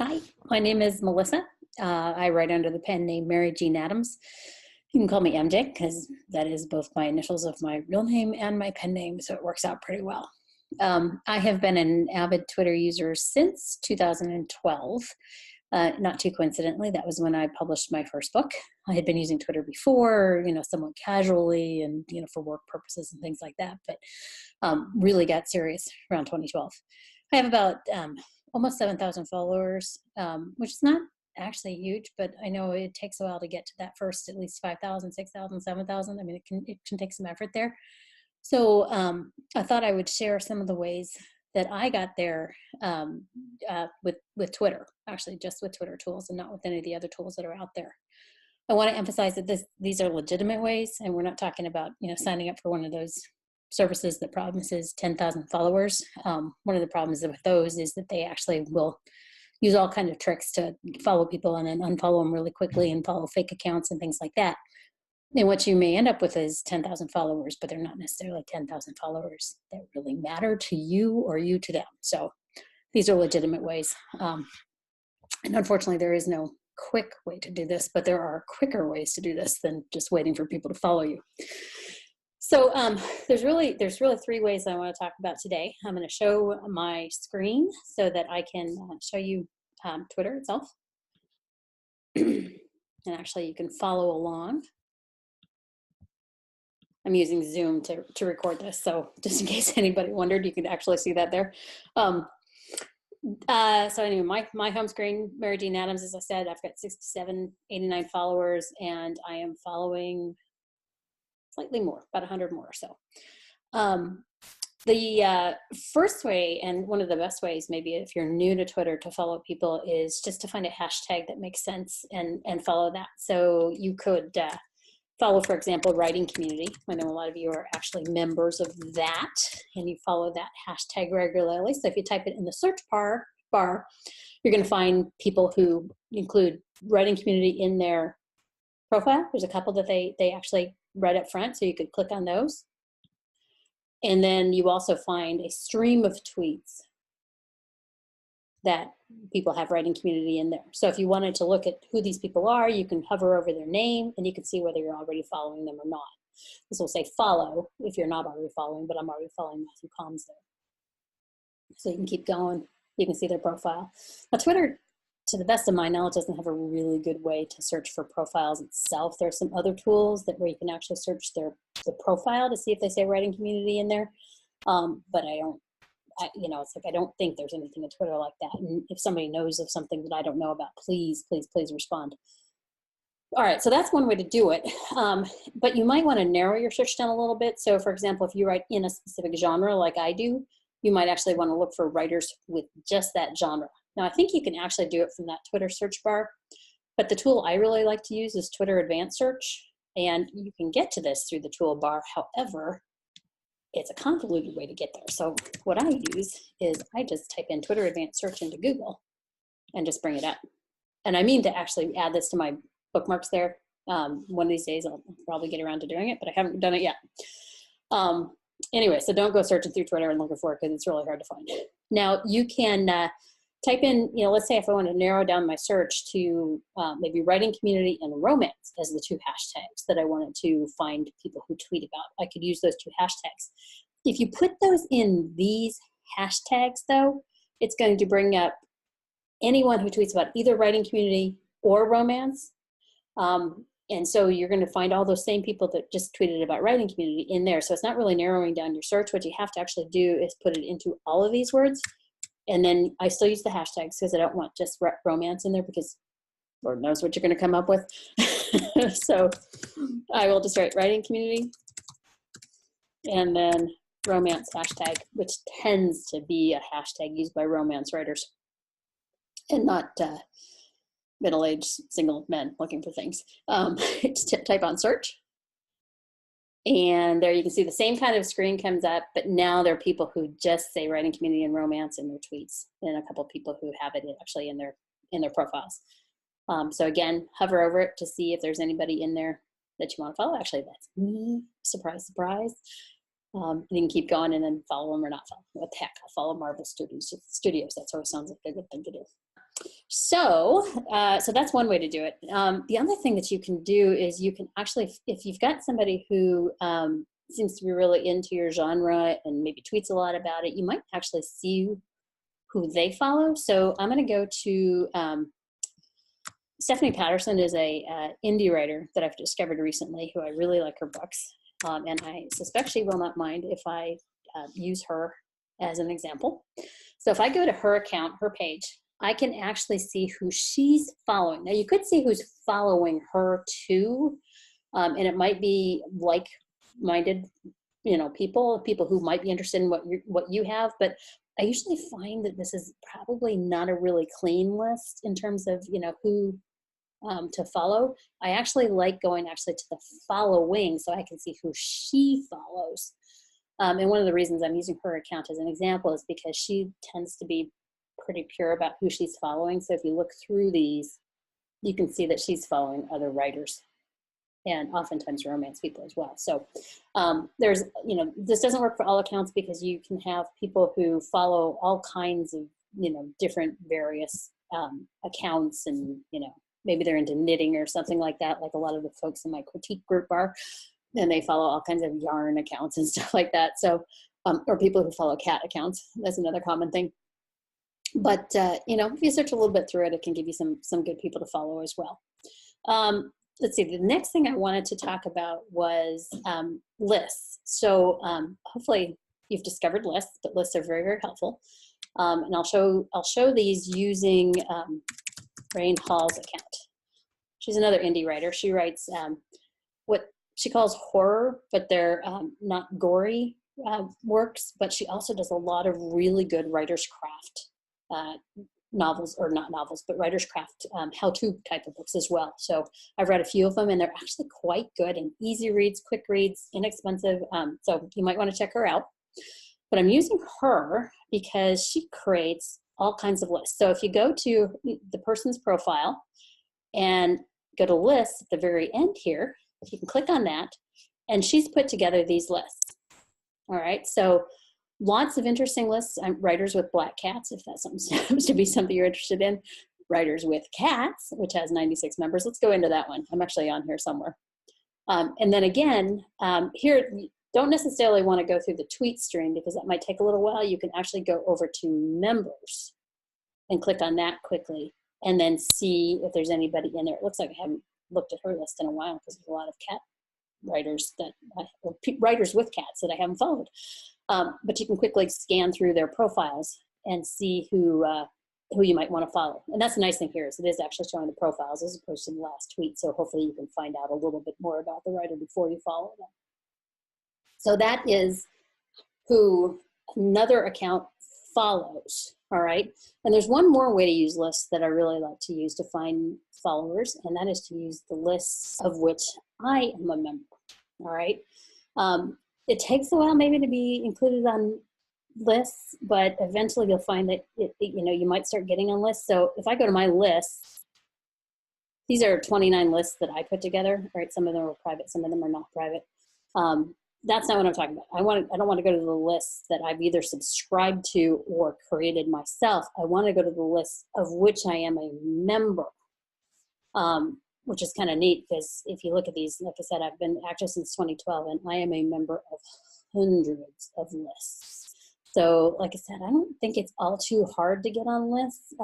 Hi, my name is Melissa. I write under the pen name Mary Jean Adams. You can call me MJ because that is both my initials of my real name and my pen name, so it works out pretty well. I have been an avid Twitter user since 2012. Not too coincidentally, that was when I published my first book. I had been using Twitter before, somewhat casually and, for work purposes and things like that, but really got serious around 2012. I have about almost 7,000 followers, which is not actually huge, but I know it takes a while to get to that first at least 5,000, 6,000, 7,000. I mean, it can take some effort there. So I thought I would share some of the ways that I got there with Twitter, actually just with Twitter tools and not with any of the other tools that are out there. I want to emphasize that these are legitimate ways, and we're not talking about signing up for one of those services that promises 10,000 followers. One of the problems with those is that they actually will use all kinds of tricks to follow people and then unfollow them really quickly and follow fake accounts and things like that. And what you may end up with is 10,000 followers, but they're not necessarily 10,000 followers that really matter to you or you to them. So these are legitimate ways. And unfortunately, there is no quick way to do this, but there are quicker ways to do this than just waiting for people to follow you. So there's really three ways I want to talk about today. I'm going to show my screen so that I can show you Twitter itself. And actually, you can follow along. I'm using Zoom to record this, so just in case anybody wondered, you can actually see that there. So anyway, my home screen, Mary Jean Adams, as I said, I've got 67, 89 followers, and I am following slightly more, about 100 more or so. The first way, and one of the best ways, maybe if you're new to Twitter to follow people, is just to find a hashtag that makes sense and follow that. So you could follow, for example, Writing Community. I know a lot of you are actually members of that, and you follow that hashtag regularly. So if you type it in the search bar, you're going to find people who include Writing Community in their profile. There's a couple that they actually write up front, so you could click on those. And then you also find a stream of tweets that people have Writing Community in there. So if you wanted to look at who these people are, you can hover over their name and you can see whether you're already following them or not. This will say follow if you're not already following, but I'm already following Matthew Combs there. So you can keep going. You can see their profile. Now Twitter, to the best of my knowledge, doesn't have a really good way to search for profiles itself. There are some other tools where you can actually search the profile to see if they say Writing Community in there. But it's like I don't think there's anything in Twitter like that. And if somebody knows of something that I don't know about, please respond. All right, so that's one way to do it. But you might want to narrow your search down a little bit. So for example, if you write in a specific genre like I do, you might actually want to look for writers with just that genre. Now, I think you can actually do it from that Twitter search bar, but the tool I really like to use is Twitter Advanced Search, and you can get to this through the toolbar. However, it's a convoluted way to get there. So what I use is I just type in Twitter Advanced Search into Google and just bring it up. And I mean to actually add this to my bookmarks there. One of these days I'll probably get around to doing it, but I haven't done it yet. Anyway, so don't go searching through Twitter and looking for it because it's really hard to find. Now you can type in, let's say if I want to narrow down my search to maybe Writing Community and romance as the two hashtags that I wanted to find people who tweet about. I could use those two hashtags. If you put those in these hashtags, though, it's going to bring up anyone who tweets about either Writing Community or romance. And so you're going to find all those same people that just tweeted about Writing Community in there. So it's not really narrowing down your search. What you have to actually do is put it into all of these words. And then I still use the hashtags because I don't want just romance in there because Lord knows what you're going to come up with. So I will just write Writing Community and then romance hashtag, which tends to be a hashtag used by romance writers and not middle-aged single men looking for things. Just type on search. And there you can see the same kind of screen comes up, but now there are people who just say Writing Community and romance in their tweets, and a couple of people who have it actually in their profiles. So again, hover over it to see if there's anybody in there that you want to follow. Actually, that's me. Surprise, surprise. You can keep going and then follow them or not follow them. What the heck? I'll follow Marvel Studios. That always sounds like a good thing to do. So that's one way to do it. The other thing that you can do is you can actually, if you've got somebody who seems to be really into your genre and maybe tweets a lot about it, you might actually see who they follow. So I'm going to go to Stephanie Patterson is a indie writer that I've discovered recently who I really like her books. And I suspect she will not mind if I use her as an example. So if I go to her account, her page, I can actually see who she's following. Now you could see who's following her too, and it might be like-minded, people who might be interested in what you have. But I usually find that this is probably not a really clean list in terms of who to follow. I actually like going to the following so I can see who she follows. And one of the reasons I'm using her account as an example is because she tends to be pretty pure about who she's following. So if you look through these, you can see that she's following other writers and oftentimes romance people as well. So there's, this doesn't work for all accounts because you can have people who follow all kinds of, different various accounts and, maybe they're into knitting or something like that, like a lot of the folks in my critique group are, and they follow all kinds of yarn accounts and stuff like that. So, or people who follow cat accounts, that's another common thing. But, if you search a little bit through it, it can give you some good people to follow as well. Let's see, the next thing I wanted to talk about was lists. So hopefully you've discovered lists, but lists are very, very helpful. And I'll show these using Rain Hall's account. She's another indie writer. She writes what she calls horror, but they're not gory works, but she also does a lot of really good writer's craft novels, or not novels, but writer's craft how-to type of books as well. So I've read a few of them and they're actually quite good and easy reads, quick reads, inexpensive. So you might want to check her out. But I'm using her because she creates all kinds of lists. So if you go to the person's profile and go to lists at the very end here, you can click on that and she's put together these lists. All right, so lots of interesting lists. Writers with Black Cats, if that happens to be something you're interested in. Writers with Cats, which has 96 members. Let's go into that one. I'm actually on here somewhere. And then again, here, you don't necessarily want to go through the tweet stream because that might take a little while. You can actually go over to members and click on that quickly and then see if there's anybody in there. It looks like I haven't looked at her list in a while because there's a lot of cat writers writers with cats that I haven't followed. But you can quickly scan through their profiles and see who you might want to follow. And that's the nice thing here is it is actually showing the profiles as opposed to the last tweet. So hopefully you can find out a little bit more about the writer before you follow them. So that is who another account follows, all right? And there's one more way to use lists that I really like to use to find followers, and that is to use the lists of which I am a member, all right? It takes a while maybe to be included on lists, but eventually you'll find that you might start getting on lists. So if I go to my lists, these are 29 lists that I put together, right? Some of them are private, some of them are not private. That's not what I'm talking about. I don't want to go to the lists that I've either subscribed to or created myself. I want to go to the list of which I am a member, which is kind of neat because if you look at these, like I said, I've been active since 2012 and I am a member of hundreds of lists. So like I said, I don't think it's all too hard to get on lists.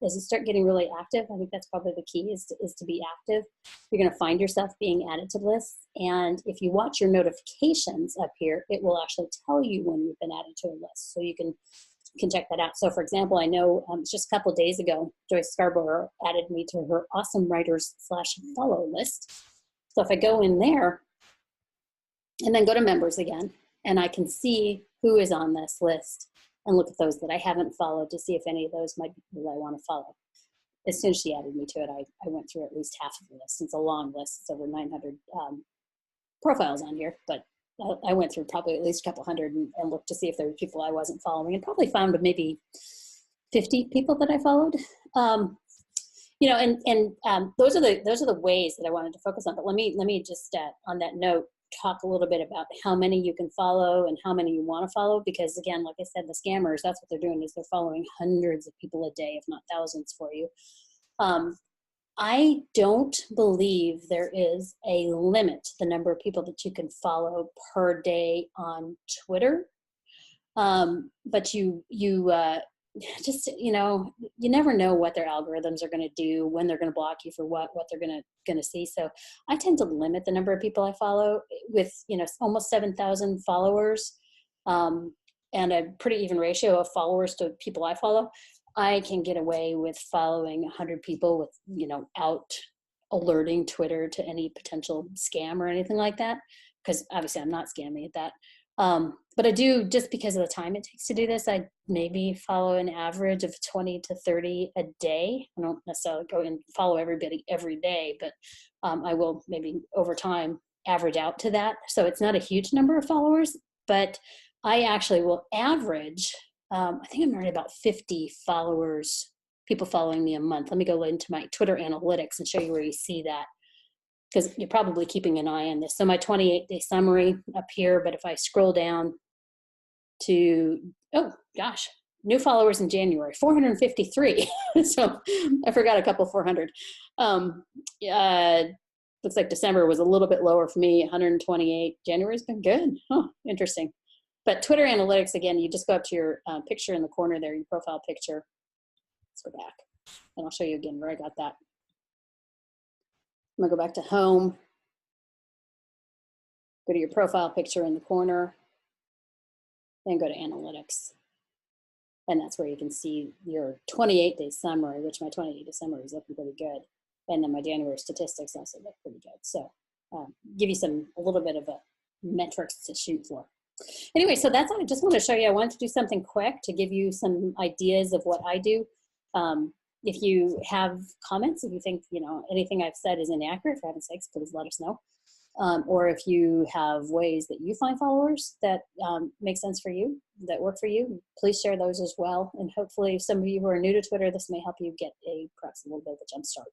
As you start getting really active, I think that's probably the key is to be active. You're going to find yourself being added to lists. And if you watch your notifications up here, it will actually tell you when you've been added to a list. So you can check that out. So for example, I know just a couple of days ago, Joyce Scarborough added me to her awesome writers /follow list. So if I go in there and then go to members again, and I can see who is on this list and look at those that I haven't followed to see if any of those might be people I want to follow. As soon as she added me to it, I went through at least half of the list. It's a long list. It's over 900 profiles on here, but I went through probably at least a couple hundred and looked to see if there were people I wasn't following, and probably found maybe 50 people that I followed. Those are the ways that I wanted to focus on. But let me just on that note, talk a little bit about how many you can follow and how many you want to follow, because again, like I said, the scammers, that's what they're doing, is they're following hundreds of people a day, if not thousands for you. I don't believe there is a limit to the number of people that you can follow per day on Twitter. But you just, you know, you never know what their algorithms are going to do, when they're going to block you for what they're going to see. So I tend to limit the number of people I follow with, you know, almost 7,000 followers, and a pretty even ratio of followers to people I follow. I can get away with following 100 people with, you know, out alerting Twitter to any potential scam or anything like that, because obviously I'm not scamming at that. But I do, just because of the time it takes to do this, I maybe follow an average of 20 to 30 a day. I don't necessarily go and follow everybody every day, but I will maybe over time average out to that. So it's not a huge number of followers, but I actually will average, I think I'm already about 50 followers, people following me a month. Let me go into my Twitter analytics and show you where you see that, because you're probably keeping an eye on this. So my 28-day summary up here, but if I scroll down to, oh gosh, new followers in January, 453. So I forgot a couple 400. Looks like December was a little bit lower for me, 128. January's been good. Oh, interesting. But Twitter analytics, again, you just go up to your picture in the corner there, your profile picture. Let's go back, and I'll show you again where I got that. I'm gonna go back to home, go to your profile picture in the corner, and go to analytics. And that's where you can see your 28-day summary, which my 28-day summary is looking pretty good. And then my January statistics also look pretty good. So give you a little bit of a metrics to shoot for. Anyway, so that's all I just want to show you. I wanted to do something quick to give you some ideas of what I do. If you have comments, if you think, you know, anything I've said is inaccurate, for heaven's sakes, please let us know. Or if you have ways that you find followers that make sense for you, that work for you, please share those as well. And hopefully some of you who are new to Twitter, this may help you get perhaps a little bit of a jump start.